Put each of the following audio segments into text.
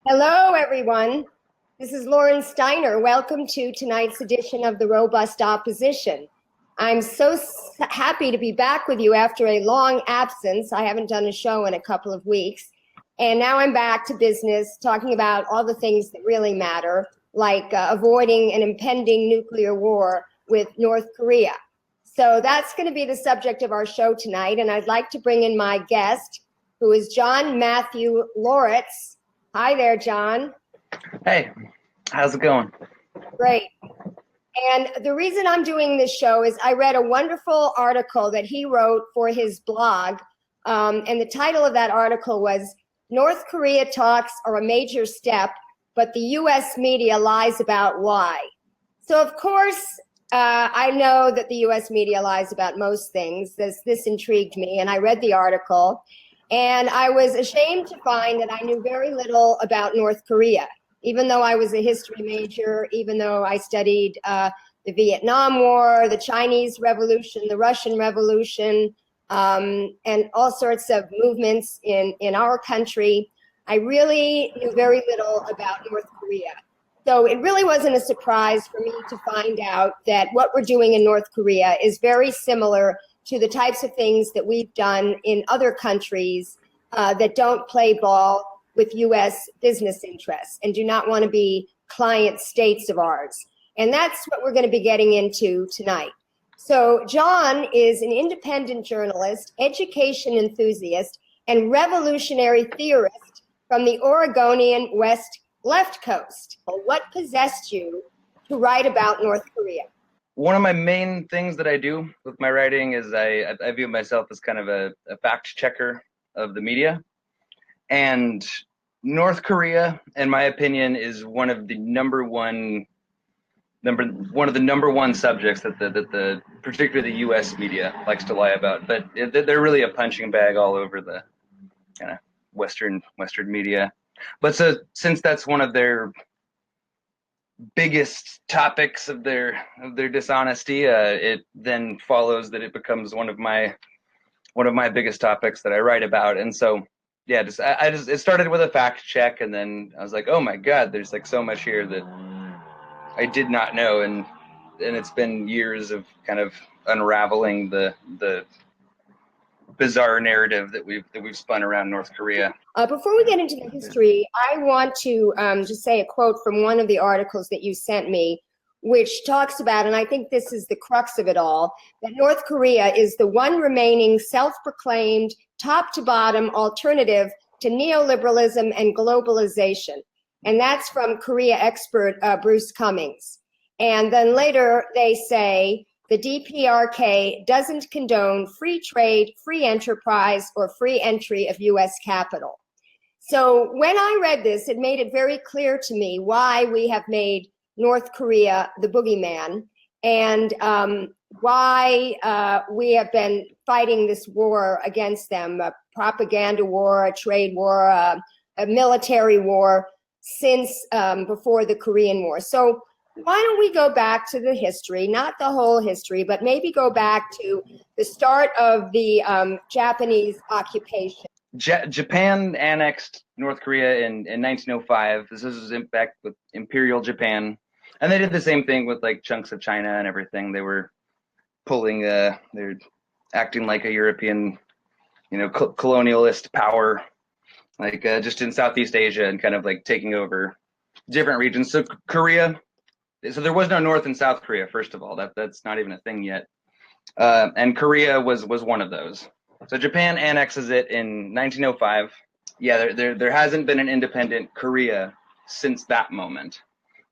Hello, everyone. This is Lauren Steiner. Welcome to tonight's edition of The Robust Opposition. I'm so happy to be back with you after a long absence. I haven't done a show in a couple of weeks. And now I'm back to business, talking about all the things that really matter, like avoiding an impending nuclear war with North Korea. So that's going to be the subject of our show tonight. And I'd like to bring in my guest, who is John Matthew Laurits. Hi there, John. Hey, how's it going? Great. And the reason I'm doing this show is I read a wonderful article that he wrote for his blog. And the title of that article was, North Korea Talks Are a Major Step, but the U.S. media lies about why. So, of course, I know that the U.S. media lies about most things. This intrigued me, and I read the article. And I was ashamed to find that I knew very little about North Korea, even though I was a history major, even though I studied the Vietnam War, the Chinese Revolution, the Russian Revolution, and all sorts of movements in our country. I really knew very little about North Korea. So it really wasn't a surprise for me to find out that what we're doing in North Korea is very similar to the types of things that we've done in other countries that don't play ball with U.S. business interests and do not want to be client states of ours. And that's what we're going to be getting into tonight. So John is an independent journalist, education enthusiast, and revolutionary theorist from the Oregonian West Left Coast. What possessed you to write about North Korea? One of my main things that I do with my writing is I view myself as kind of a fact checker of the media. And North Korea, in my opinion, is one of the number one subjects that the particularly the U.S. media likes to lie about. But they're really a punching bag all over the kind of Western media. But so since that's one of their biggest topics of their dishonesty, it then follows that it becomes one of my biggest topics that I write about. And so yeah, it started with a fact check, and then I was like, oh my god, there's like so much here that I did not know, and it's been years of kind of unraveling the bizarre narrative that we've spun around North Korea. Before we get into the history, I want to just say a quote from one of the articles that you sent me, which talks about, and I think this is the crux of it all, that North Korea is the one remaining self-proclaimed top-to-bottom alternative to neoliberalism and globalization. And that's from Korea expert Bruce Cummings. And then later they say, the DPRK doesn't condone free trade, free enterprise, or free entry of U.S. capital. So when I read this, it made it very clear to me why we have made North Korea the boogeyman, and why we have been fighting this war against them, a propaganda war, a trade war, a military war, since before the Korean War. So why don't we go back to the history, not the whole history, but maybe go back to the start of the Japanese occupation. Japan annexed North Korea in 1905. This was back with Imperial Japan. And they did the same thing with like chunks of China and everything. They were pulling, they're acting like a European, colonialist power, like just in Southeast Asia, and kind of like taking over different regions. So Korea, so there was no North and South Korea, first of all. That's not even a thing yet. And Korea was one of those. So Japan annexes it in 1905. Yeah, there hasn't been an independent Korea since that moment.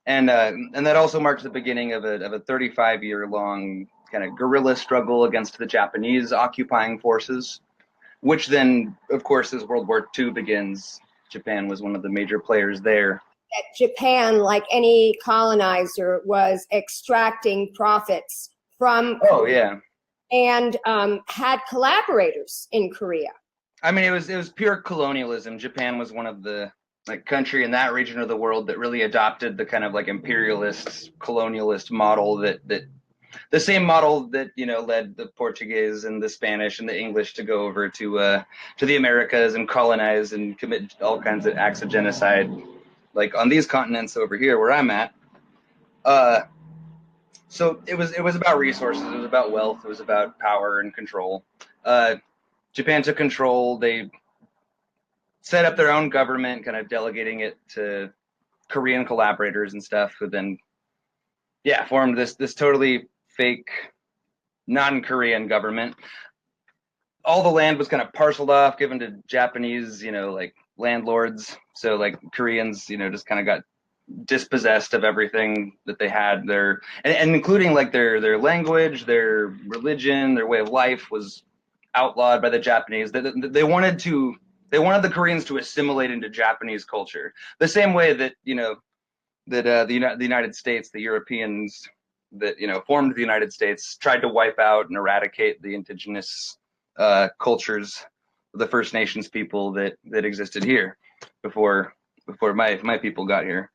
And that also marks the beginning of a 35-year-long kind of guerrilla struggle against the Japanese occupying forces, which then, of course, as World War II begins, Japan was one of the major players there. That Japan, like any colonizer, was extracting profits from Korea, and had collaborators in Korea. I mean, it was pure colonialism. Japan was one of the country in that region of the world that really adopted the kind of like imperialist, colonialist model that the same model that led the Portuguese and the Spanish and the English to go over to the Americas and colonize and commit all kinds of acts of genocide. like on these continents over here where I'm at. So it was about resources, it was about wealth, it was about power and control. Japan took control. They set up their own government, kind of delegating it to Korean collaborators and stuff, who then, yeah, formed this totally fake non-Korean government. All the land was kind of parceled off, given to Japanese, like landlords. So like Koreans, just kind of got dispossessed of everything that they had there, and including like their language, their religion, their way of life was outlawed by the Japanese. They wanted the Koreans to assimilate into Japanese culture, the same way that the United States, the Europeans that formed the United States, tried to wipe out and eradicate the indigenous cultures of the First Nations people that existed here before my people got here.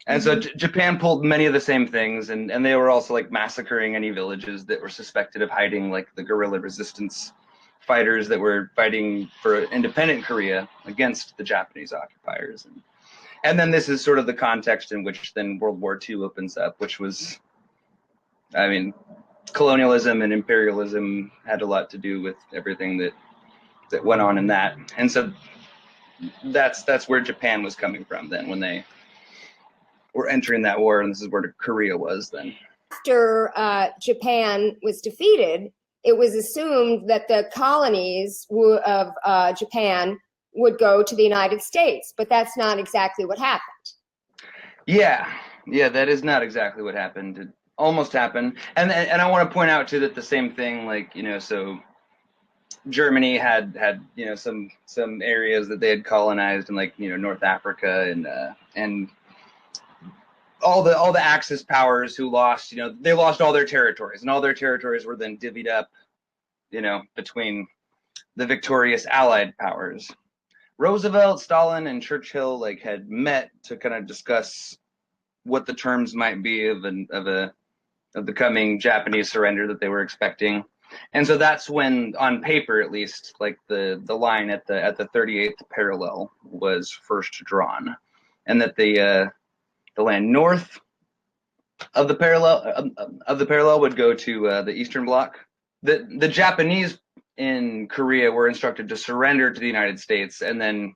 And so Japan pulled many of the same things, and they were also like massacring any villages that were suspected of hiding like the guerrilla resistance fighters that were fighting for independent Korea against the Japanese occupiers. And then this is sort of the context in which then World War II opens up, which was, I mean, colonialism and imperialism had a lot to do with everything that went on in that. And so that's where Japan was coming from then, when they were entering that war, and this is where Korea was then. After Japan was defeated, it was assumed that the colonies of Japan would go to the United States, but that's not exactly what happened. Yeah, that is not exactly what happened. It almost happened, and I want to point out too that the same thing, like so Germany had some areas that they had colonized in like North Africa and all the Axis powers who lost, they lost all their territories, and all their territories were then divvied up, between the victorious Allied powers. Roosevelt, Stalin, and Churchill like had met to kind of discuss what the terms might be of the coming Japanese surrender that they were expecting. And so that's when, on paper at least, like the line at the 38th parallel was first drawn, and that the land north of the parallel would go to the Eastern Bloc. The Japanese in Korea were instructed to surrender to the United States, and then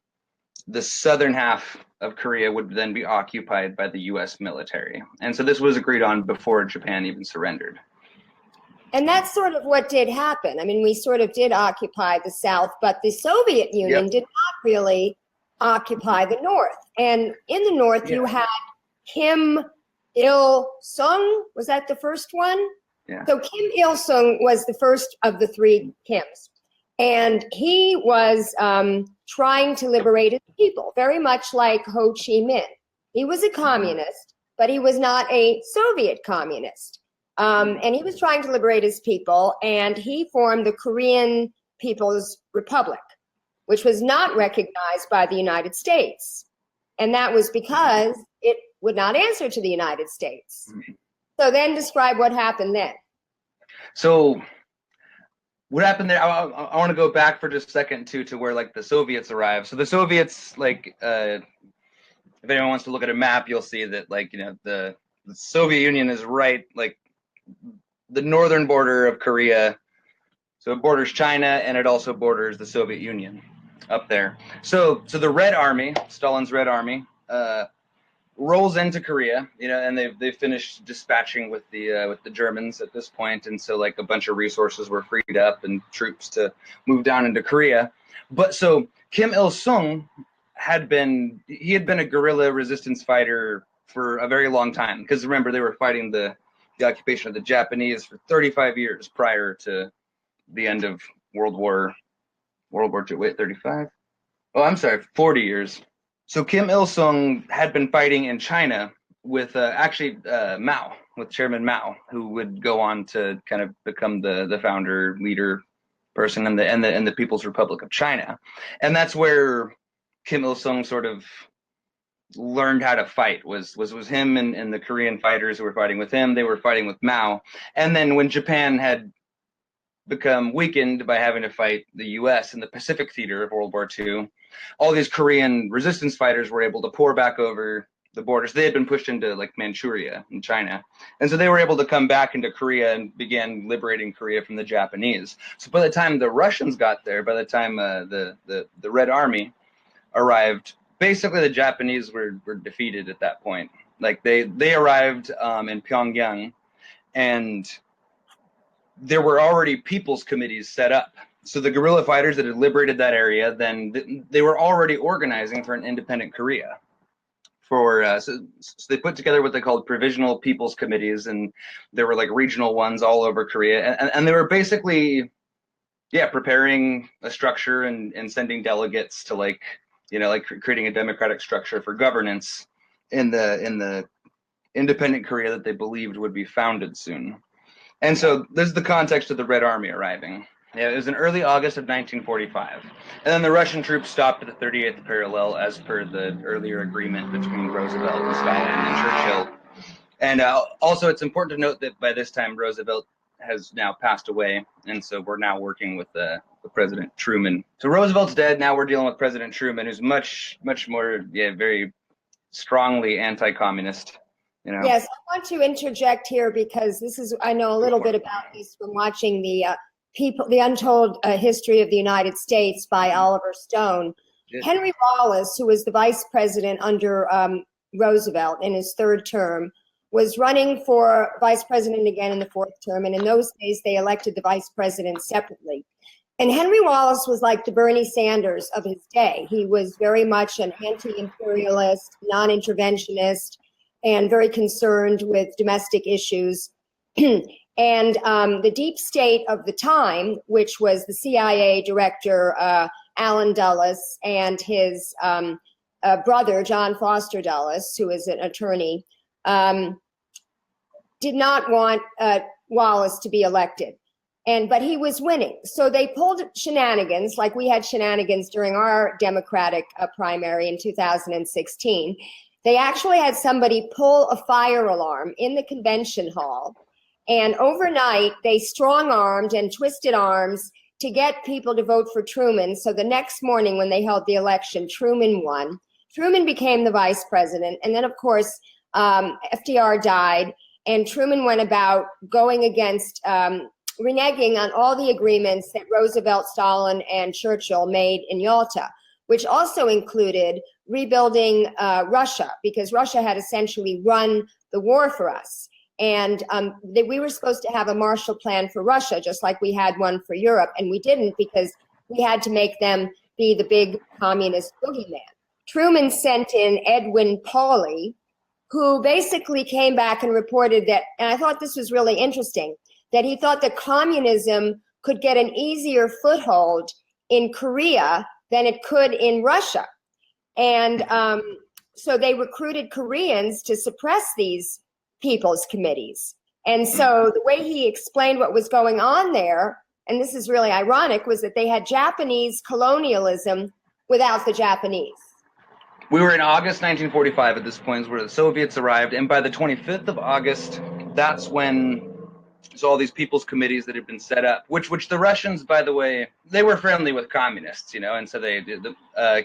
the southern half of Korea would then be occupied by the U.S. military. And so this was agreed on before Japan even surrendered. And that's sort of what did happen. I mean, we sort of did occupy the South, but the Soviet Union did not really occupy the North. And in the North, you had Kim Il-sung. Was that the first one? Yeah. So Kim Il-sung was the first of the three Kims. And he was trying to liberate his people, very much like Ho Chi Minh. He was a communist, but he was not a Soviet communist. And he was trying to liberate his people, and he formed the Korean People's Republic, which was not recognized by the United States. And that was because it would not answer to the United States. So then describe what happened then. So what happened there, I want to go back for just a second to where like the Soviets arrived. So the Soviets, like, if anyone wants to look at a map, you'll see that like, the Soviet Union is right, like the northern border of Korea. So it borders China, and it also borders the Soviet Union up there. So the Red Army, Stalin's Red Army, rolls into Korea, and they've finished dispatching with the Germans at this point, and so like a bunch of resources were freed up and troops to move down into Korea. But so Kim Il-sung had been a guerrilla resistance fighter for a very long time, because remember, they were fighting the occupation of the Japanese for 35 years prior to the end of World War II. Wait, 35? Oh, I'm sorry, 40 years. So Kim Il-sung had been fighting in China with Mao, with Chairman Mao, who would go on to kind of become the founder, leader person in the People's Republic of China. And that's where Kim Il-sung sort of learned how to fight, was him and the Korean fighters who were fighting with him. They were fighting with Mao. And then when Japan had become weakened by having to fight the U.S. in the Pacific theater of World War II, all these Korean resistance fighters were able to pour back over the borders. They had been pushed into like Manchuria in China, and so they were able to come back into Korea and began liberating Korea from the Japanese. So by the time the Russians got there, by the time the Red Army arrived, basically the Japanese were defeated at that point. Like they arrived in Pyongyang, and there were already people's committees set up. So the guerrilla fighters that had liberated that area, then they were already organizing for an independent Korea. So they put together what they called provisional people's committees, and there were like regional ones all over Korea, and they were basically, preparing a structure and sending delegates to like creating a democratic structure for governance in the independent Korea that they believed would be founded soon. And so this is the context of the Red Army arriving. Yeah, it was in early August of 1945. And then the Russian troops stopped at the 38th parallel as per the earlier agreement between Roosevelt and Stalin and Churchill. And also it's important to note that by this time Roosevelt has now passed away, and so we're now working with the President Truman. So Roosevelt's dead, now we're dealing with President Truman, who's much more, very strongly anti-communist. Yes, I want to interject here because I know a little bit about this from watching the Untold History of the United States by Oliver Stone. Yes. Henry Wallace, who was the vice president under Roosevelt in his third term, was running for vice president again in the fourth term. And in those days, they elected the vice president separately. And Henry Wallace was like the Bernie Sanders of his day. He was very much an anti-imperialist, non-interventionist, and very concerned with domestic issues. And the deep state of the time, which was the CIA director, Allen Dulles, and his brother, John Foster Dulles, who is an attorney, did not want Wallace to be elected. But he was winning. So they pulled shenanigans, like we had shenanigans during our Democratic primary in 2016. They actually had somebody pull a fire alarm in the convention hall. And overnight, they strong-armed and twisted arms to get people to vote for Truman. So the next morning when they held the election, Truman won. Truman became the vice president. And then, of course, FDR died. And Truman went about going against, reneging on all the agreements that Roosevelt, Stalin, and Churchill made in Yalta, which also included rebuilding Russia, because Russia had essentially run the war for us. And we were supposed to have a Marshall Plan for Russia, just like we had one for Europe, and we didn't because we had to make them be the big communist boogeyman. Truman sent in Edwin Pauley, who basically came back and reported that, and I thought this was really interesting, that he thought that communism could get an easier foothold in Korea than it could in Russia. And so they recruited Koreans to suppress these people's committees. And so the way he explained what was going on there, and this is really ironic, was that they had Japanese colonialism without the Japanese. We were in August 1945 at this point where the Soviets arrived, and by the 25th of August, that's when all these people's committees that had been set up, which the Russians, by the way, they were friendly with communists, and so they did.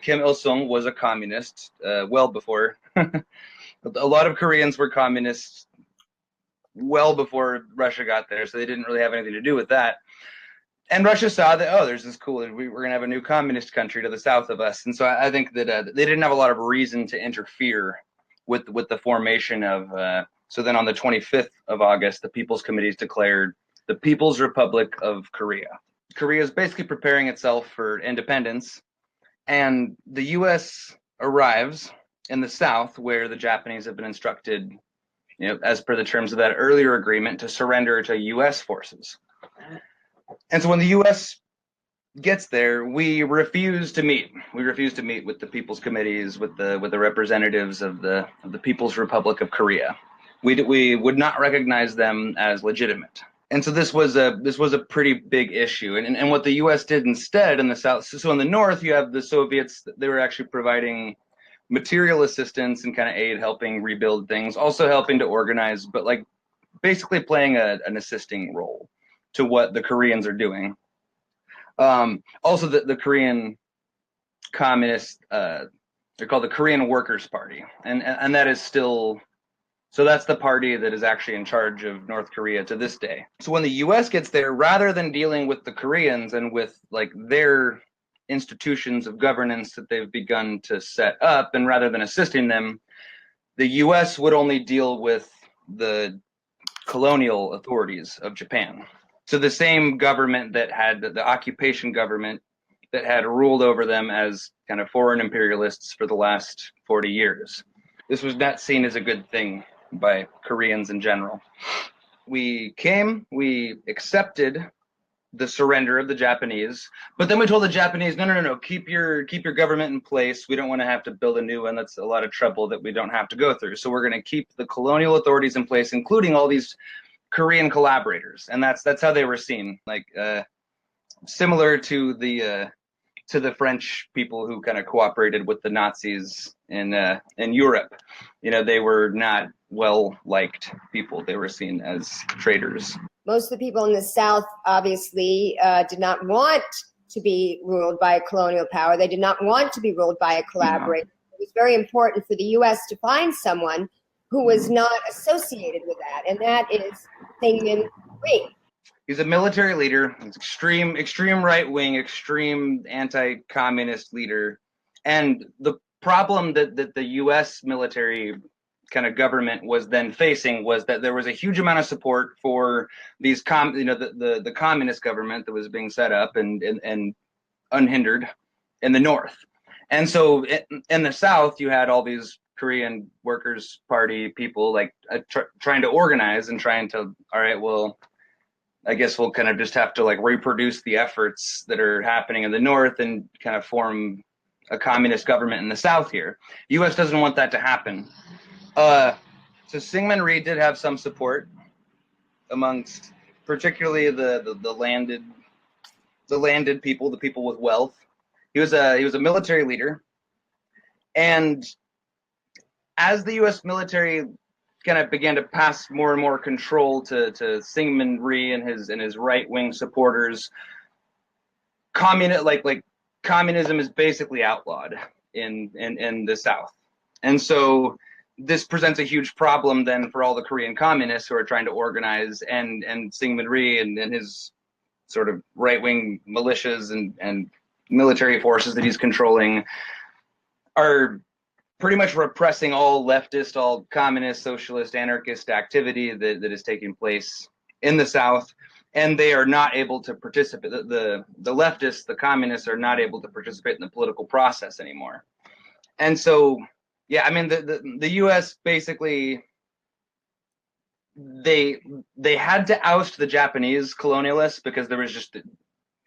Kim Il-sung was a communist well before. A lot of Koreans were communists well before Russia got there, so they didn't really have anything to do with that. And Russia saw that, oh, there's this cool, we're going to have a new communist country to the south of us. And so I think that they didn't have a lot of reason to interfere with the formation of, so then on the 25th of August, the People's Committees declared the People's Republic of Korea. Korea is basically preparing itself for independence, and the U.S. arrives in the south where the Japanese have been instructed, as per the terms of that earlier agreement, to surrender to U.S. forces. And so when the U.S. gets there, we refuse to meet. We refuse to meet with the People's Committees, with the representatives of the People's Republic of Korea. We would not recognize them as legitimate. And so this was a pretty big issue. And what the U.S. did instead in the south, so in the north you have the Soviets. They were actually providing material assistance and kind of aid, helping rebuild things, also helping to organize, but like basically playing an assisting role to what the Koreans are doing. Also, the Korean communists They're called the Korean Workers' Party, and that is still, so that's the party that is actually in charge of North Korea to this day. So when the U.S. gets there, rather than dealing with the Koreans and with like their institutions of governance that they've begun to set up, and rather than assisting them, the U.S. would only deal with the colonial authorities of Japan. So the same government that had the occupation government that had ruled over them as kind of foreign imperialists for the last 40 years. This was not seen as a good thing by Koreans in general. We accepted the surrender of the Japanese, but then we told the Japanese, no, keep your government in place. We don't want to have to build a new one. That's a lot of trouble that we don't have to go through. So we're going to keep the colonial authorities in place, including all these Korean collaborators, and that's how they were seen, like similar to the French people who kind of cooperated with the Nazis in Europe. You know, they were not well liked people. They were seen as traitors. Most of the people in the South obviously did not want to be ruled by a colonial power. They did not want to be ruled by a collaborator. No. It was very important for the U.S. to find someone who was not associated with that, and that is Syngman Rhee. He's a military leader. He's extreme right-wing, extreme anti-communist leader. And the problem that the U.S. military kind of government was then facing was that there was a huge amount of support for these the communist government that was being set up and unhindered in the North. And so in the South, you had all these Korean Workers' Party people like trying to organize and trying to, all right, well, I guess we'll kind of just have to like reproduce the efforts that are happening in the North and kind of form a communist government in the South here. U.S. doesn't want that to happen. So Syngman Rhee did have some support amongst particularly the landed people, the people with wealth. He was a military leader, and as the U.S. military kind of began to pass more and more control to Syngman Rhee and his right-wing supporters, communism is basically outlawed in the South. And so this presents a huge problem then for all the Korean communists who are trying to organize, and Syngman Rhee and his sort of right-wing militias and military forces that he's controlling are pretty much repressing all leftist, all communist, socialist, anarchist activity that is taking place in the South, and they are not able to participate. The leftists, the communists, are not able to participate in the political process anymore. And so, yeah, I mean, the U.S. basically they had to oust the Japanese colonialists because there was just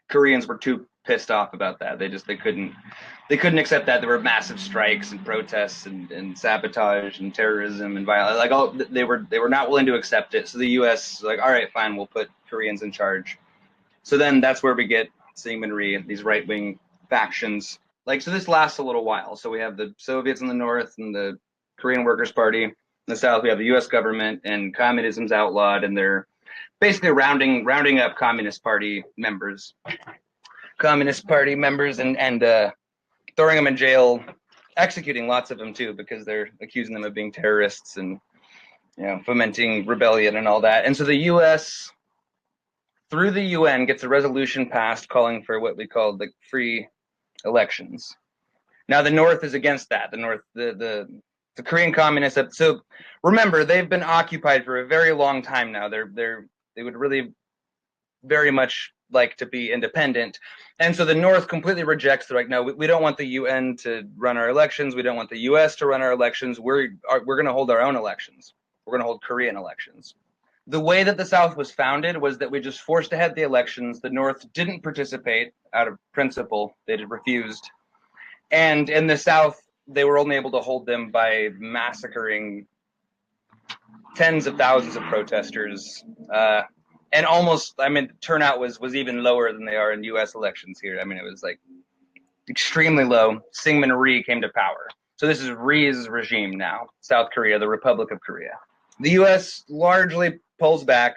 Koreans were too pissed off about that. They couldn't accept that. There were massive strikes and protests and sabotage and terrorism and violence. Like all they were not willing to accept it. So the U.S. was like, all right, fine, we'll put Koreans in charge. So then that's where we get Syngman Rhee, these right-wing factions. Like, so this lasts a little while. So we have the Soviets in the North and the Korean Workers' Party. In the South, we have the U.S. government, and communism's outlawed, and they're basically rounding up Communist Party members and throwing them in jail, executing lots of them too, because they're accusing them of being terrorists and, you know, fomenting rebellion and all that. And so the U.S. through the UN gets a resolution passed calling for what we call the free elections. Now the North is against that. The North, the Korean communists. So remember, they've been occupied for a very long time now. They would really very much like to be independent. And so the North completely rejects. They're like, no, we don't want the UN to run our elections. We don't want the US to run our elections. We're going to hold our own elections. We're going to hold Korean elections. The way that the South was founded was that we just forced ahead the elections. The North didn't participate out of principle. They refused. And in the South, they were only able to hold them by massacring tens of thousands of protesters. And almost, I mean, turnout was even lower than they are in U.S. elections here. I mean, it was like extremely low. Syngman Rhee came to power. So this is Rhee's regime now, South Korea, the Republic of Korea. The U.S. largely pulls back,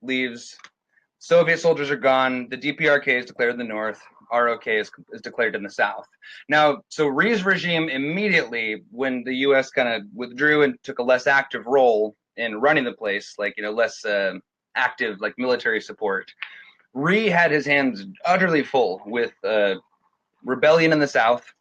leaves. Soviet soldiers are gone. The DPRK is declared in the North. ROK is declared in the South. Now, so Rhee's regime immediately, when the U.S. kind of withdrew and took a less active role in running the place, like, less active, like, military support, Rhee had his hands utterly full with rebellion in the South.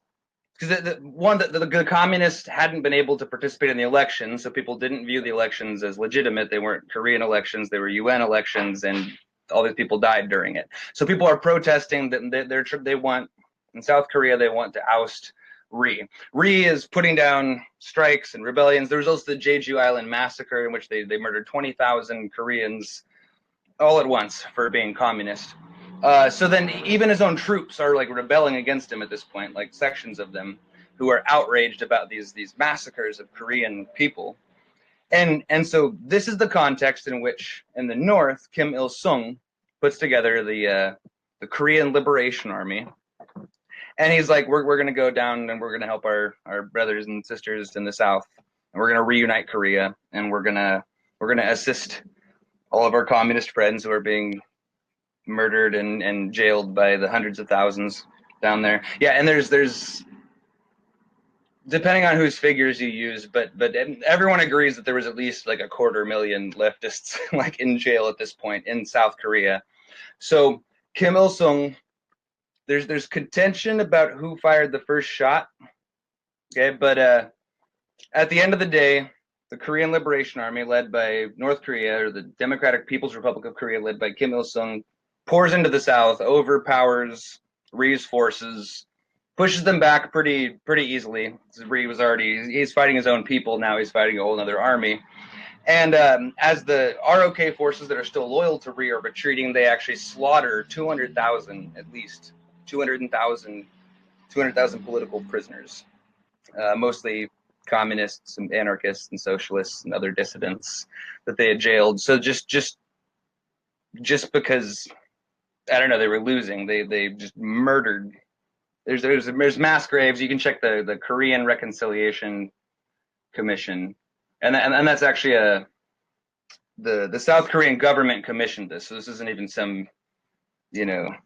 Because the communists hadn't been able to participate in the elections, so people didn't view the elections as legitimate. They weren't Korean elections, they were UN elections, and all these people died during it. So people are protesting that they want, in South Korea, they want to oust Rhee. Rhee is putting down strikes and rebellions. There was also the Jeju Island massacre, in which they murdered 20,000 Koreans all at once for being communist. So then even his own troops are like rebelling against him at this point, like sections of them who are outraged about these massacres of Korean people. And so this is the context in which, in the North, Kim Il-sung puts together the Korean Liberation Army. And he's like, we're going to go down and we're going to help our brothers and sisters in the South. And we're going to reunite Korea, and we're going to assist all of our communist friends who are being murdered and jailed by the hundreds of thousands down there. Yeah, and there's depending on whose figures you use, but everyone agrees that there was at least like 250,000 leftists like in jail at this point in South Korea. So Kim Il-sung, there's contention about who fired the first shot. Okay, but at the end of the day, the Korean Liberation Army, led by North Korea, or the Democratic People's Republic of Korea, led by Kim Il-sung, pours into the South, overpowers Rhee's forces, pushes them back pretty easily. Rhee was he's fighting his own people now. He's fighting a whole other army. And as the ROK forces that are still loyal to Rhee are retreating, they actually slaughter 200,000, at least 200,000 political prisoners, mostly communists and anarchists and socialists and other dissidents that they had jailed. So just because, I don't know, they were losing, they just murdered. There's mass graves. You can check the Korean Reconciliation Commission, and that's actually the South Korean government commissioned this. So this isn't even some wacko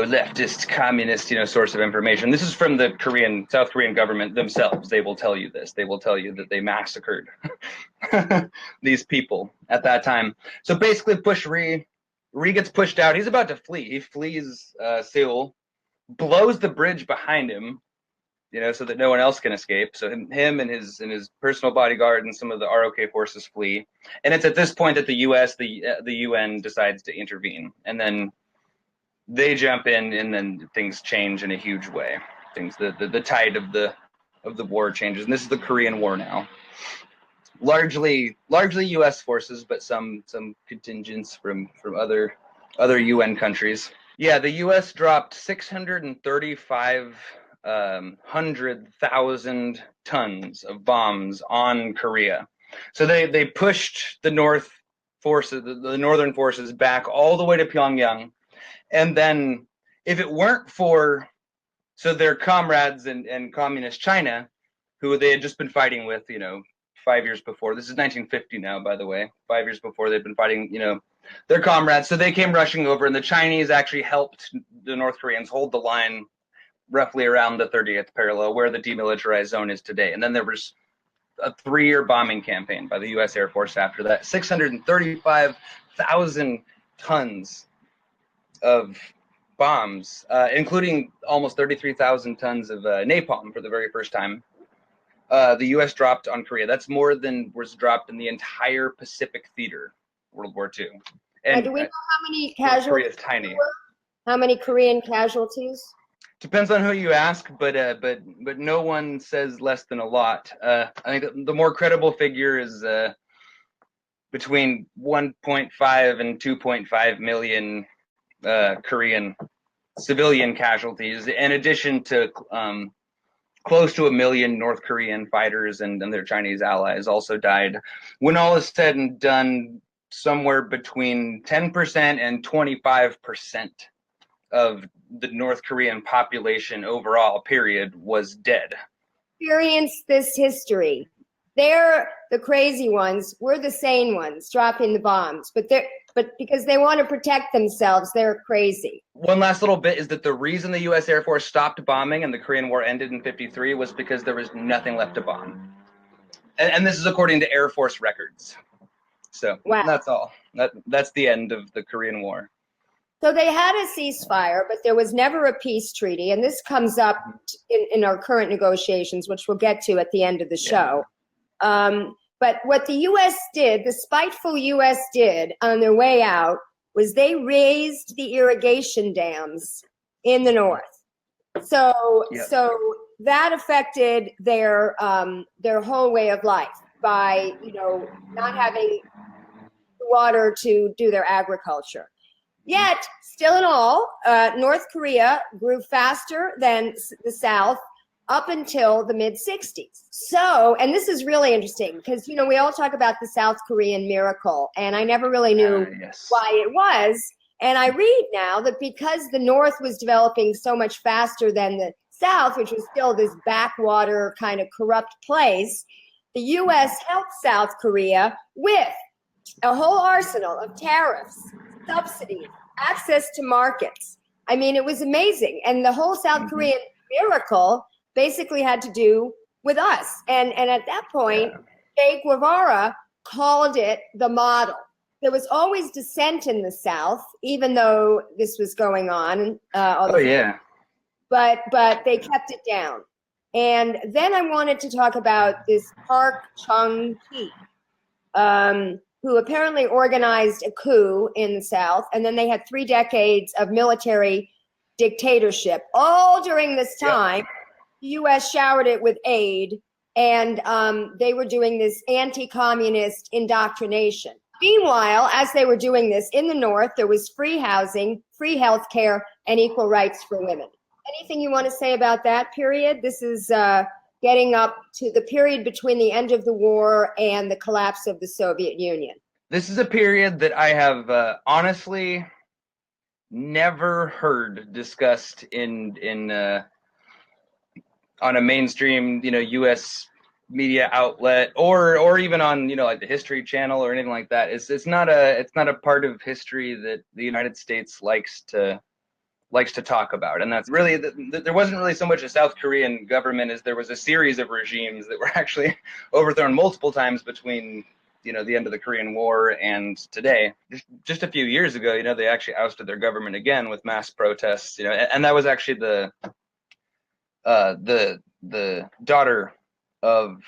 leftist communist source of information. This is from the South Korean government themselves. They will tell you this. They will tell you that they massacred these people at that time. So basically, Rhee gets pushed out. He's about to flee. He flees Seoul, blows the bridge behind him, so that no one else can escape. So him and his personal bodyguard and some of the ROK forces flee. And it's at this point that the U.S., the UN decides to intervene, and then they jump in, and then things change in a huge way. The tide of the war changes, and this is the Korean War now. Largely U.S. forces, but some contingents from other UN countries. Yeah, the U.S. dropped 635,000 tons of bombs on Korea. So they pushed the North forces, the northern forces, back all the way to Pyongyang. And then, if it weren't for their comrades in communist China, who they had just been fighting with, 5 years before. This is 1950 now, by the way. 5 years before, they'd been fighting, their comrades. So they came rushing over, and the Chinese actually helped the North Koreans hold the line roughly around the 30th parallel, where the demilitarized zone is today. And then there was a 3-year bombing campaign by the U.S. Air Force after that. 635,000 tons of bombs, including almost 33,000 tons of napalm for the very first time. The U.S. dropped on Korea. That's more than was dropped in the entire Pacific theater, World War II. And do we know how many casualties? Korea's tiny. How many Korean casualties? Depends on who you ask, but no one says less than a lot. I think the more credible figure is between 1.5 and 2.5 million Korean civilian casualties, in addition to close to 1 million North Korean fighters and their Chinese allies also died. When all is said and done, somewhere between 10% and 25% of the North Korean population overall, period, was dead. Experience this history. They're the crazy ones. We're the sane ones dropping the bombs. But but because they want to protect themselves, they're crazy. One last little bit is that the reason the U.S. Air Force stopped bombing and the Korean War ended in 1953 was because there was nothing left to bomb. And this is according to Air Force records. So Wow. that's all. That's the end of the Korean War. So they had a ceasefire, but there was never a peace treaty. And this comes up in our current negotiations, which we'll get to at the end of the show. But what the U.S. did, the spiteful U.S. did on their way out, was they raised the irrigation dams in the north. So that affected their whole way of life by, not having water to do their agriculture. Yet, still in all, North Korea grew faster than the South up until the mid-60s. So, and this is really interesting because, we all talk about the South Korean miracle, and I never really knew why it was. And I read now that because the North was developing so much faster than the South, which was still this backwater kind of corrupt place, the U.S. helped South Korea with a whole arsenal of tariffs, subsidies, access to markets. I mean, it was amazing. And the whole South Korean miracle basically had to do with us. And at that point, Che Guevara called it the model. There was always dissent in the South, even though this was going on. But they kept it down. And then I wanted to talk about this Park Chung-hee, who apparently organized a coup in the South. And then they had 3 decades of military dictatorship. All during this time, the U.S. showered it with aid, and they were doing this anti-communist indoctrination. Meanwhile, as they were doing this in the North, there was free housing, free health care, and equal rights for women. Anything you want to say about that period? This is getting up to the period between the end of the war and the collapse of the Soviet Union. This is a period that I have honestly never heard discussed in on a mainstream, U.S. media outlet or even on, like the History Channel or anything like that. It's not a part of history that the United States likes to talk about. And that's really, there wasn't really so much a South Korean government as there was a series of regimes that were actually overthrown multiple times between, the end of the Korean War and today. Just a few years ago, they actually ousted their government again with mass protests, and that was actually the daughter of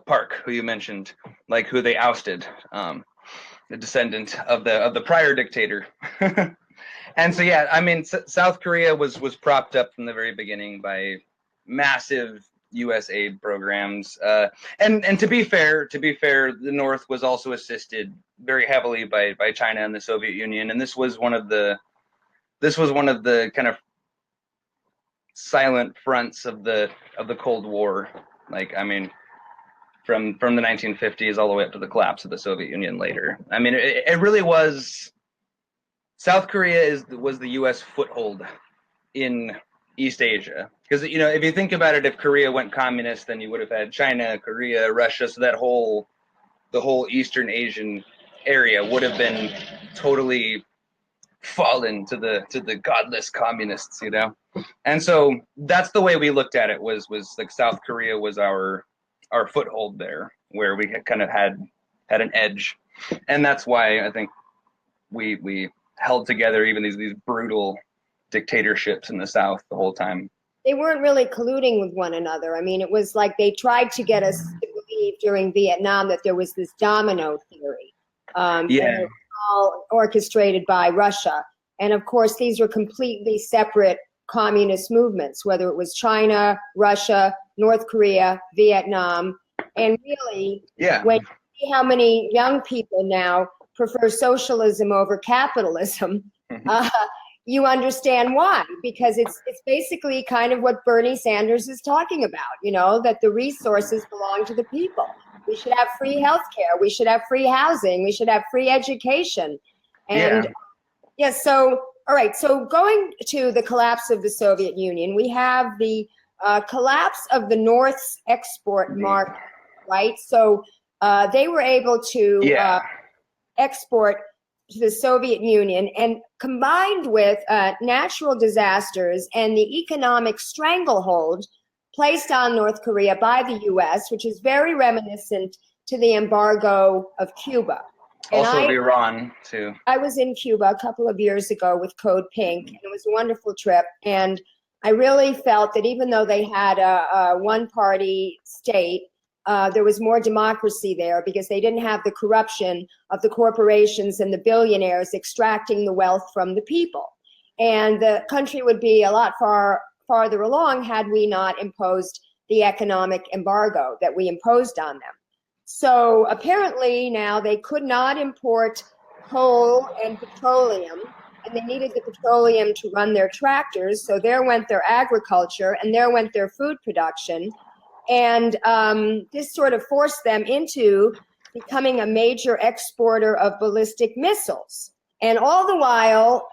Park, who you mentioned, like who they ousted, the descendant of the prior dictator. And so, I mean, South Korea was propped up from the very beginning by massive U.S. aid programs. And to be fair, the North was also assisted very heavily by China and the Soviet Union. And this was one of the kind of silent fronts of the Cold War. Like, I mean, from the 1950s all the way up to the collapse of the Soviet Union later. I mean, it really was. South Korea was the U.S. foothold in East Asia. Because, if you think about it, if Korea went communist, then you would have had China, Korea, Russia. So the whole Eastern Asian area would have been totally fallen to the godless communists, And so that's the way we looked at it, was like South Korea was our foothold there, where we kind of had an edge. And that's why I think we held together even these brutal dictatorships in the South the whole time. They weren't really colluding with one another. I mean, it was like they tried to get us to believe during Vietnam that there was this domino theory. And it was all orchestrated by Russia. And of course, these were completely separate communist movements, whether it was China, Russia, North Korea, Vietnam. And really, when you see how many young people now prefer socialism over capitalism, you understand why, because it's basically kind of what Bernie Sanders is talking about, that the resources belong to the people. We should have free health care. We should have free housing. We should have free education. And so, all right. So going to the collapse of the Soviet Union, we have the collapse of the North's export market, right? So they were able to export to the Soviet Union, and combined with natural disasters and the economic stranglehold placed on North Korea by the U.S., which is very reminiscent to the embargo of Cuba. And Also of Iran, too. I was in Cuba a couple of years ago with Code Pink, and it was a wonderful trip. And I really felt that even though they had a one-party state, there was more democracy there because they didn't have the corruption of the corporations and the billionaires extracting the wealth from the people. And the country would be a lot farther along had we not imposed the economic embargo that we imposed on them. So apparently now they could not import coal and petroleum, and they needed the petroleum to run their tractors. So there went their agriculture, and there went their food production. And this sort of forced them into becoming a major exporter of ballistic missiles. And all the while,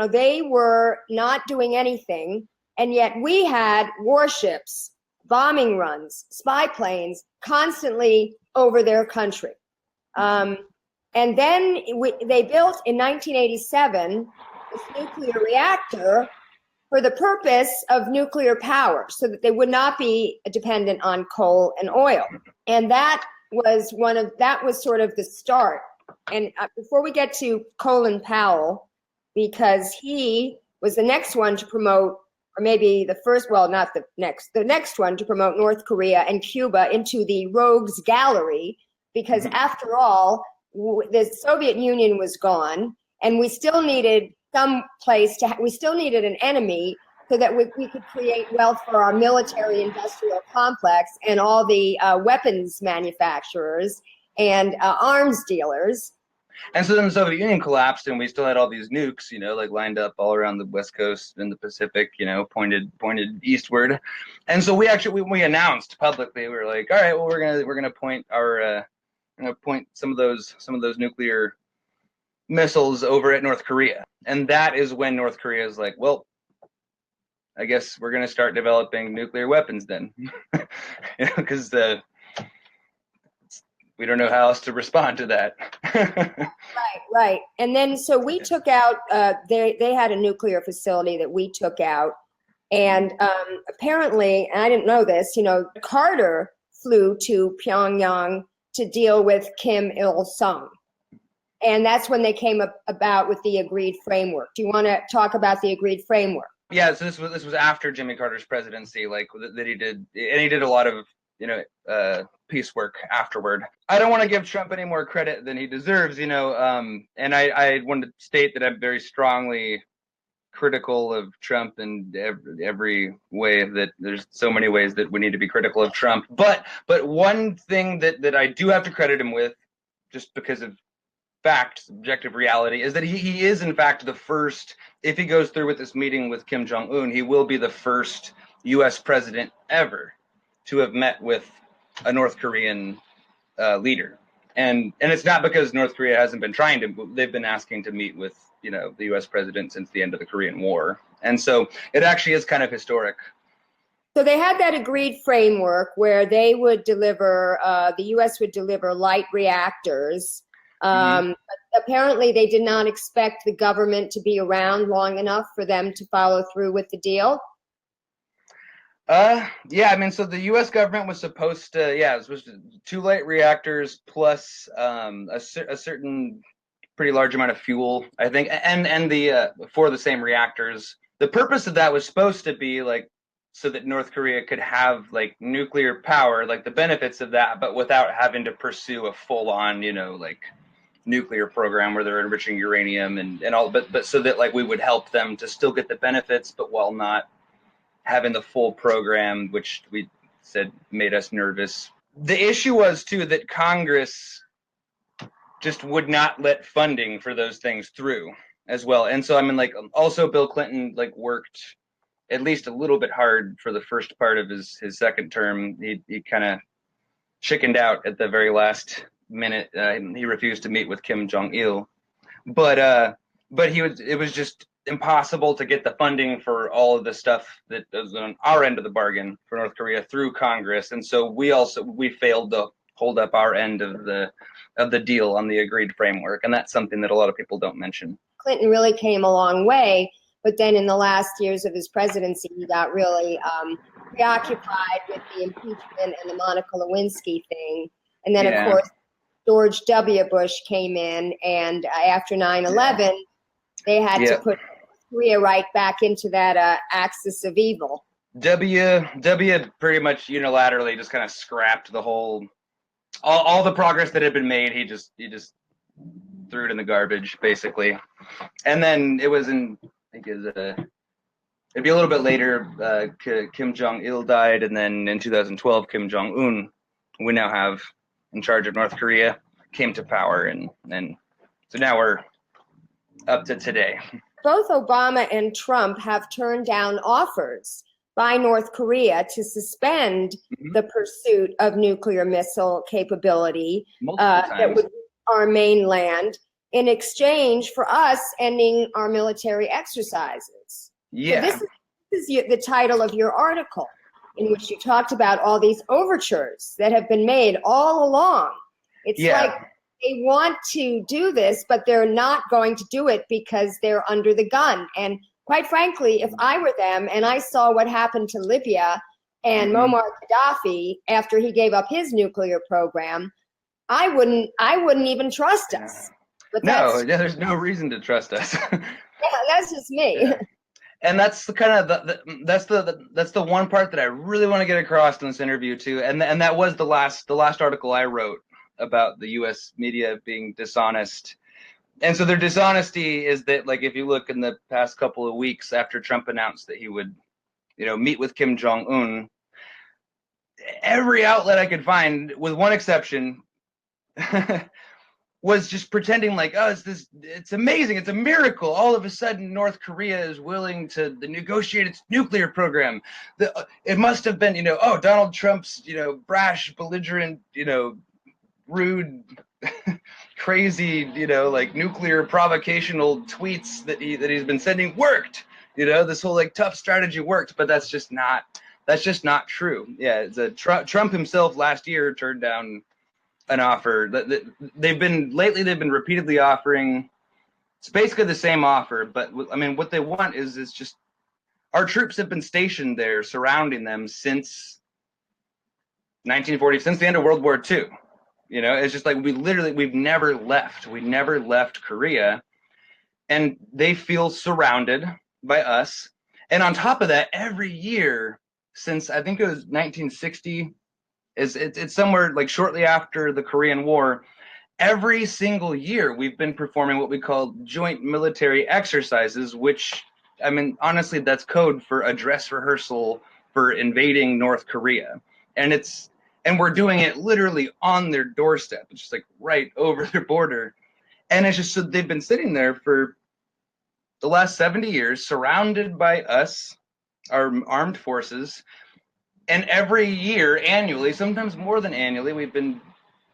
they were not doing anything. And yet we had warships, bombing runs, spy planes constantly over their country. And then they built in 1987 this nuclear reactor for the purpose of nuclear power, so that they would not be dependent on coal and oil. And that was sort of the start. And before we get to Colin Powell, because he was the next one to promote, or maybe the first, well, not the next one to promote North Korea and Cuba into the rogues gallery, because after all, the Soviet Union was gone, and we still needed we still needed an enemy so that we could create wealth for our military industrial complex and all the weapons manufacturers and arms dealers. And so then the Soviet Union collapsed, and we still had all these nukes, like lined up all around the West Coast and the Pacific, pointed eastward. And so we announced publicly, we were like, all right, well, we're gonna point some of those nuclear missiles over at North Korea. And that is when North Korea is like, well, I guess we're gonna start developing nuclear weapons then, because we don't know how else to respond to that. Right. And then so we took out, they had a nuclear facility that we took out. And apparently, and I didn't know this, Carter flew to Pyongyang to deal with Kim Il-sung. And that's when they came about with the agreed framework. Do you want to talk about the agreed framework? Yeah, so this was after Jimmy Carter's presidency, like that he did, and he did a lot of peace work afterward. I don't want to give Trump any more credit than he deserves, and I want to state that I'm very strongly critical of Trump in every way. That there's so many ways that we need to be critical of Trump. But one thing that I do have to credit him with, just because of fact, objective reality, is that he is in fact the first. If he goes through with this meeting with Kim Jong-un, he will be the first U.S. president ever to have met with a North Korean leader. And it's not because North Korea hasn't been trying to. They've been asking to meet with the U.S. president since the end of the Korean War. And so it actually is kind of historic. So they had that agreed framework where they would deliver, the U.S. would deliver light reactors. But apparently they did not expect the government to be around long enough for them to follow through with the deal. Yeah, I mean, so the U.S. government was supposed to, it was supposed to 2 light reactors plus a certain pretty large amount of fuel, I think, and the for the same reactors. The purpose of that was supposed to be like so that North Korea could have like nuclear power, like the benefits of that, but without having to pursue a full-on, nuclear program where they're enriching uranium and all, but so that like we would help them to still get the benefits, but while not having the full program, which we said made us nervous. The issue was too that Congress just would not let funding for those things through as well. And so I mean, like, also Bill Clinton like worked at least a little bit hard for the first part of his second term. He kind of chickened out at the very last minute. He refused to meet with Kim Jong-il, but it was just impossible to get the funding for all of the stuff that was on our end of the bargain for North Korea through Congress. And so we failed the hold up our end of the deal on the agreed framework, and that's something that a lot of people don't mention. Clinton really came a long way, but then in the last years of his presidency, he got really preoccupied with the impeachment and the Monica Lewinsky thing. And then, of course, George W. Bush came in, and after 9/11, they had to put Korea right back into that axis of evil. W pretty much unilaterally just kind of scrapped the whole, all the progress that had been made. He just threw it in the garbage, basically. And then it was in, I think it'd be a little bit later, Kim Jong-il died, and then in 2012, Kim Jong-un, who we now have in charge of North Korea, came to power, and so now we're up to today. Both Obama and Trump have turned down offers by North Korea to suspend the pursuit of nuclear missile capability that would our mainland in exchange for us ending our military exercises. Yeah. So this is the title of your article, in which you talked about all these overtures that have been made all along. It's like they want to do this, but they're not going to do it because they're under the gun. And quite frankly, if I were them and I saw what happened to Libya and Muammar Gaddafi after he gave up his nuclear program, I wouldn't even trust us. But there's no reason to trust us. Yeah, that's just me. Yeah. And that's the kind of that's the one part that I really want to get across in this interview too. And that was the last article I wrote about the U.S. media being dishonest. And so their dishonesty is that, like, if you look in the past couple of weeks after Trump announced that he would, meet with Kim Jong-un, every outlet I could find, with one exception, was just pretending like, oh, it's amazing, it's a miracle. All of a sudden, North Korea is willing to negotiate its nuclear program. It must have been, Donald Trump's, brash, belligerent, rude, crazy, like nuclear provocational tweets that he's been sending worked. This whole like tough strategy worked, but that's just not true. Yeah, Trump himself last year turned down an offer that they've been repeatedly offering. It's basically the same offer, but I mean, what they want is just, our troops have been stationed there, surrounding them since 1940, since the end of World War II. It's just like we've never left. We never left Korea, and they feel surrounded by us. And on top of that, every year since, I think it was 1960, it's somewhere like shortly after the Korean War, every single year we've been performing what we call joint military exercises, which, I mean, honestly, that's code for a dress rehearsal for invading North Korea. And we're doing it literally on their doorstep. It's just like right over their border. And it's just, so they've been sitting there for the last 70 years, surrounded by us, our armed forces. And every year, annually, sometimes more than annually, we've been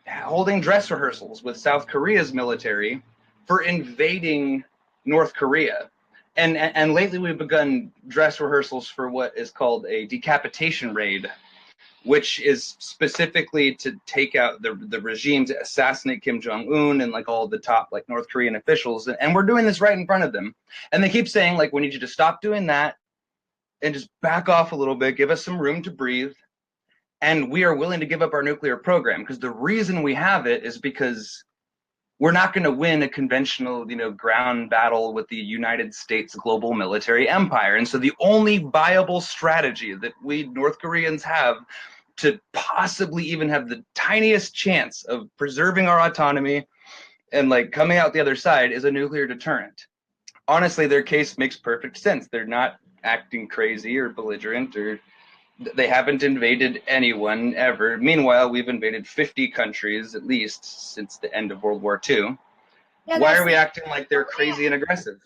holding dress rehearsals with South Korea's military for invading North Korea. And lately we've begun dress rehearsals for what is called a decapitation raid, which is specifically to take out the regime, to assassinate Kim Jong-un and like all the top like North Korean officials. And we're doing this right in front of them. And they keep saying, like, we need you to stop doing that and just back off a little bit, give us some room to breathe. And we are willing to give up our nuclear program, because the reason we have it is because we're not going to win a conventional, ground battle with the United States global military empire. And so the only viable strategy that we North Koreans have to possibly even have the tiniest chance of preserving our autonomy and like coming out the other side is a nuclear deterrent. Honestly, their case makes perfect sense. They're not acting crazy or belligerent, or they haven't invaded anyone ever. Meanwhile, we've invaded 50 countries at least since the end of World War II. Yeah, why are we acting like they're crazy and aggressive?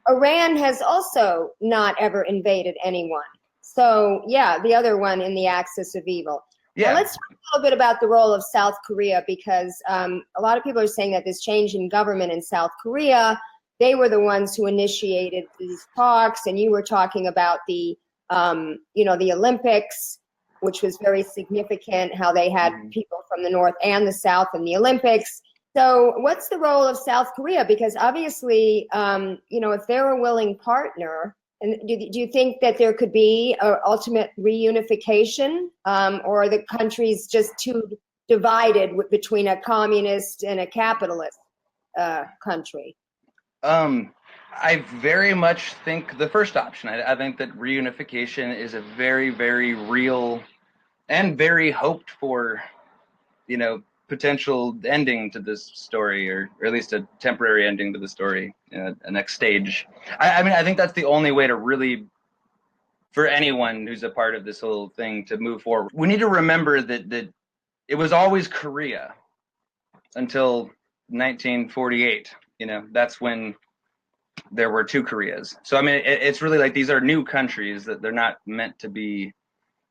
Iran has also not ever invaded anyone. So yeah, the other one in the axis of evil. Yeah. Now, let's talk a little bit about the role of South Korea, because a lot of people are saying that this change in government in South Korea, they were the ones who initiated these talks, and you were talking about the the Olympics. which was very significant, how they had Mhm. people from the North and the South in the Olympics. So what's the role of South Korea? Because obviously, if they're a willing partner, and do you think that there could be an ultimate reunification, or are the countries just too divided between a communist and a capitalist country? I very much think the first option. I think that reunification is a very, very real and very hoped for, potential ending to this story, or at least a temporary ending to the story, a next stage. I mean, I think that's the only way to really, for anyone who's a part of this whole thing, to move forward. We need to remember that it was always Korea until 1948. That's when there were two Koreas. So I mean, it's really like these are new countries that they're not meant to be.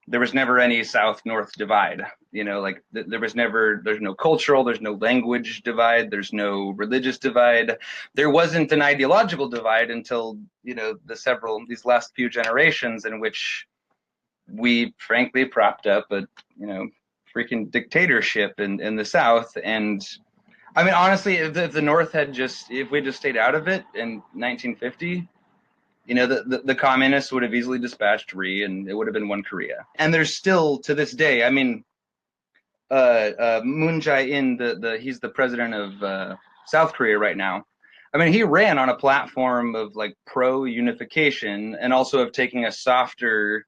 There was never any South-North divide. There's no cultural, there's no language divide, there's no religious divide. There wasn't an ideological divide until these last few generations, in which we frankly propped up a freaking dictatorship in the South. And I mean, honestly, if the North if we just stayed out of it in 1950, the communists would have easily dispatched Rhee, and it would have been one Korea. And there's still, to this day, I mean, Moon Jae-in, he's the president of South Korea right now. I mean, he ran on a platform of like pro-unification, and also of taking a softer,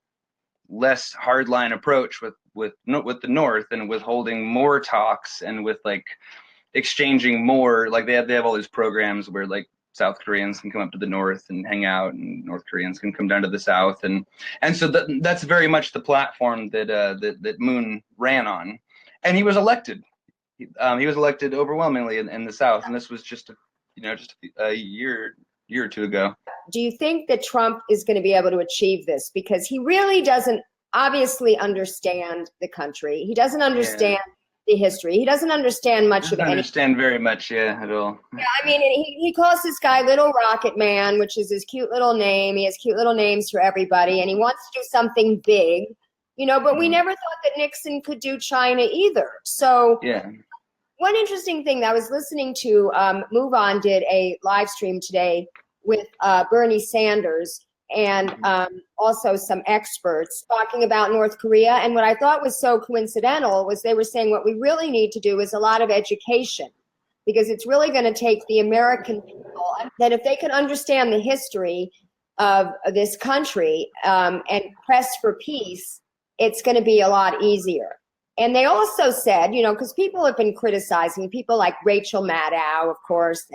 less hardline approach with the North, and with holding more talks, and with like exchanging more. Like they have all these programs where like South Koreans can come up to the North and hang out, and North Koreans can come down to the South, and so that's very much the platform that Moon ran on, and he was elected. He was elected overwhelmingly in the South, and this was just a year or two ago. Do you think that Trump is going to be able to achieve this? Because he really doesn't obviously understand the country. He doesn't understand the history. He doesn't understand much of anything. Understand very much, at all. Yeah, I mean, he calls this guy Little Rocket Man, which is his cute little name. He has cute little names for everybody, and he wants to do something big, but we never thought that Nixon could do China either. So yeah. One interesting thing that I was listening to, Move On did a live stream today with Bernie Sanders, and also some experts talking about North Korea. And what I thought was so coincidental was they were saying what we really need to do is a lot of education, because it's really going to take the American people, that if they can understand the history of this country and press for peace, it's going to be a lot easier. And they also said, because people have been criticizing, people like Rachel Maddow, of course,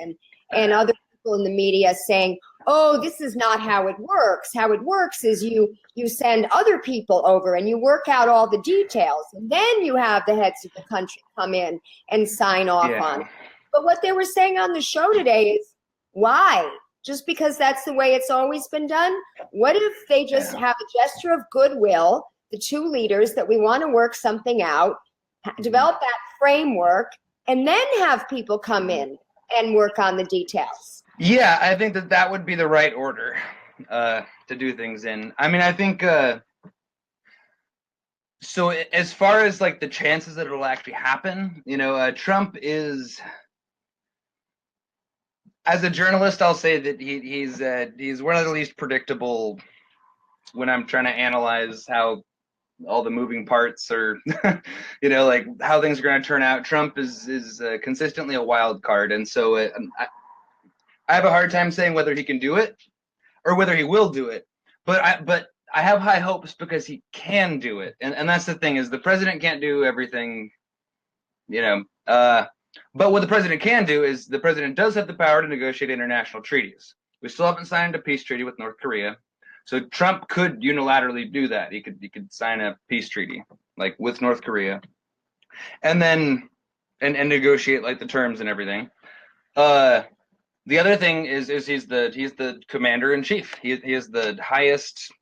and other people in the media saying, oh, this is not how it works. How it works is you send other people over and you work out all the details, and then you have the heads of the country come in and sign off on it. But what they were saying on the show today is, why? Just because that's the way it's always been done? What if they just have a gesture of goodwill, the two leaders, that we want to work something out, develop that framework, and then have people come in and work on the details? Yeah, I think that would be the right order to do things in. I mean, I think so. As far as like the chances that it'll actually happen, Trump is, as a journalist, I'll say that he's one of the least predictable when I'm trying to analyze how all the moving parts are, like how things are going to turn out. Trump is consistently a wild card, and so I have a hard time saying whether he can do it or whether he will do it. But I have high hopes because he can do it, and that's the thing, is the president can't do everything, but what the president can do is the president does have the power to negotiate international treaties. We still haven't signed a peace treaty with North Korea. So Trump could unilaterally do that. He could sign a peace treaty like with North Korea, and then and negotiate like the terms and everything. The other thing is he's the commander in chief. He is the highest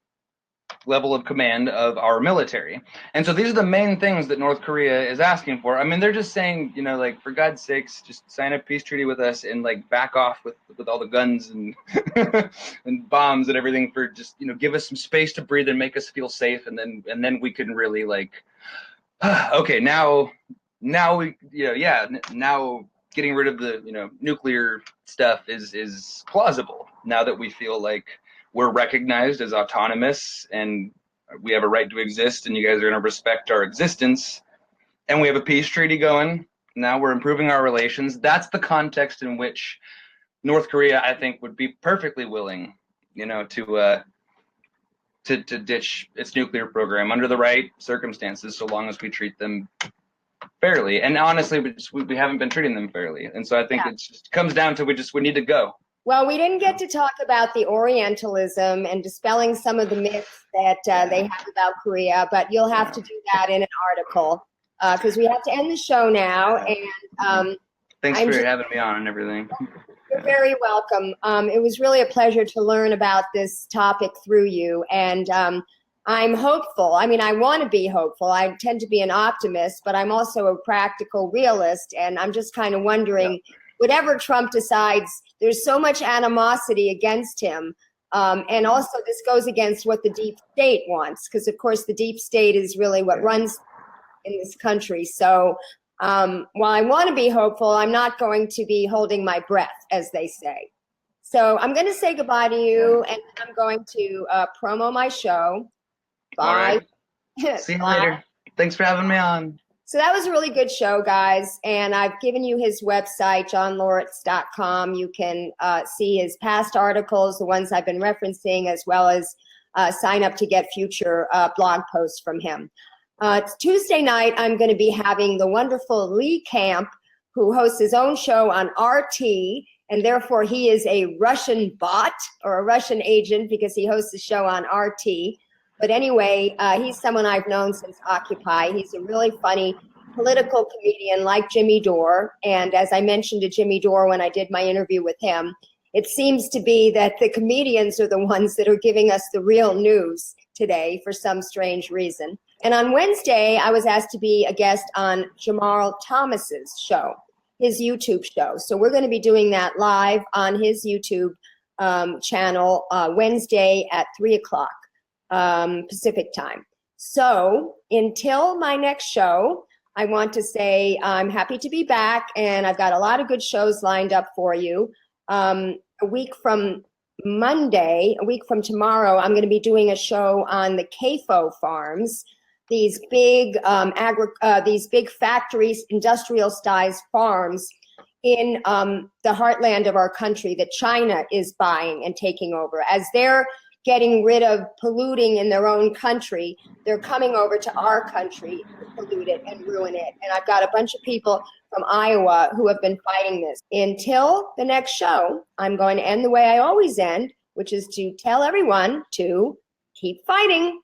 level of command of our military. And so these are the main things that North Korea is asking for. I mean, they're just saying, you know, like, for God's sakes, just sign a peace treaty with us and like back off with all the guns and and bombs and everything, for just, you know, give us some space to breathe and make us feel safe, and then we can really like okay, now we, you know, yeah, now getting rid of the, you know, nuclear stuff is plausible now that we feel like we're recognized as autonomous and we have a right to exist, and you guys are going to respect our existence, and we have a peace treaty going. Now we're improving our relations. That's the context in which North Korea, I think, would be perfectly willing, you know, to ditch its nuclear program under the right circumstances, so long as we treat them fairly. And honestly, we haven't been treating them fairly, and so I think it just comes down to we need to go. Well, we didn't get to talk about the Orientalism and dispelling some of the myths that they have about Korea, but you'll have to do that in an article, because we have to end the show now. And thanks for having me on and everything. You're very welcome. It was really a pleasure to learn about this topic through you, and I'm hopeful. I mean, I want to be hopeful. I tend to be an optimist, but I'm also a practical realist, and I'm just kind of wondering, whatever Trump decides, there's so much animosity against him. And also this goes against what the deep state wants, because of course the deep state is really what runs in this country. So while I want to be hopeful, I'm not going to be holding my breath, as they say. So I'm going to say goodbye to you, and I'm going to promo my show. Bye. All right. See you later. Thanks for having me on. So that was a really good show, guys. And I've given you his website, johnlaurits.com. You can see his past articles, the ones I've been referencing, as well as sign up to get future blog posts from him. It's Tuesday night. I'm going to be having the wonderful Lee Camp, who hosts his own show on RT. And therefore, he is a Russian bot or a Russian agent because he hosts a show on RT. But anyway, he's someone I've known since Occupy. He's a really funny political comedian like Jimmy Dore. And as I mentioned to Jimmy Dore when I did my interview with him, it seems to be that the comedians are the ones that are giving us the real news today for some strange reason. And on Wednesday, I was asked to be a guest on Jamal Thomas's show, his YouTube show. So we're going to be doing that live on his YouTube channel Wednesday at 3 o'clock. Pacific time. So until my next show, I want to say I'm happy to be back, and I've got a lot of good shows lined up for you. A week from Monday, a week from tomorrow, I'm going to be doing a show on the CAFO farms, these big factories, industrial-sized farms in the heartland of our country that China is buying and taking over. As they're getting rid of polluting in their own country, they're coming over to our country to pollute it and ruin it. And I've got a bunch of people from Iowa who have been fighting this. Until the next show, I'm going to end the way I always end, which is to tell everyone to keep fighting.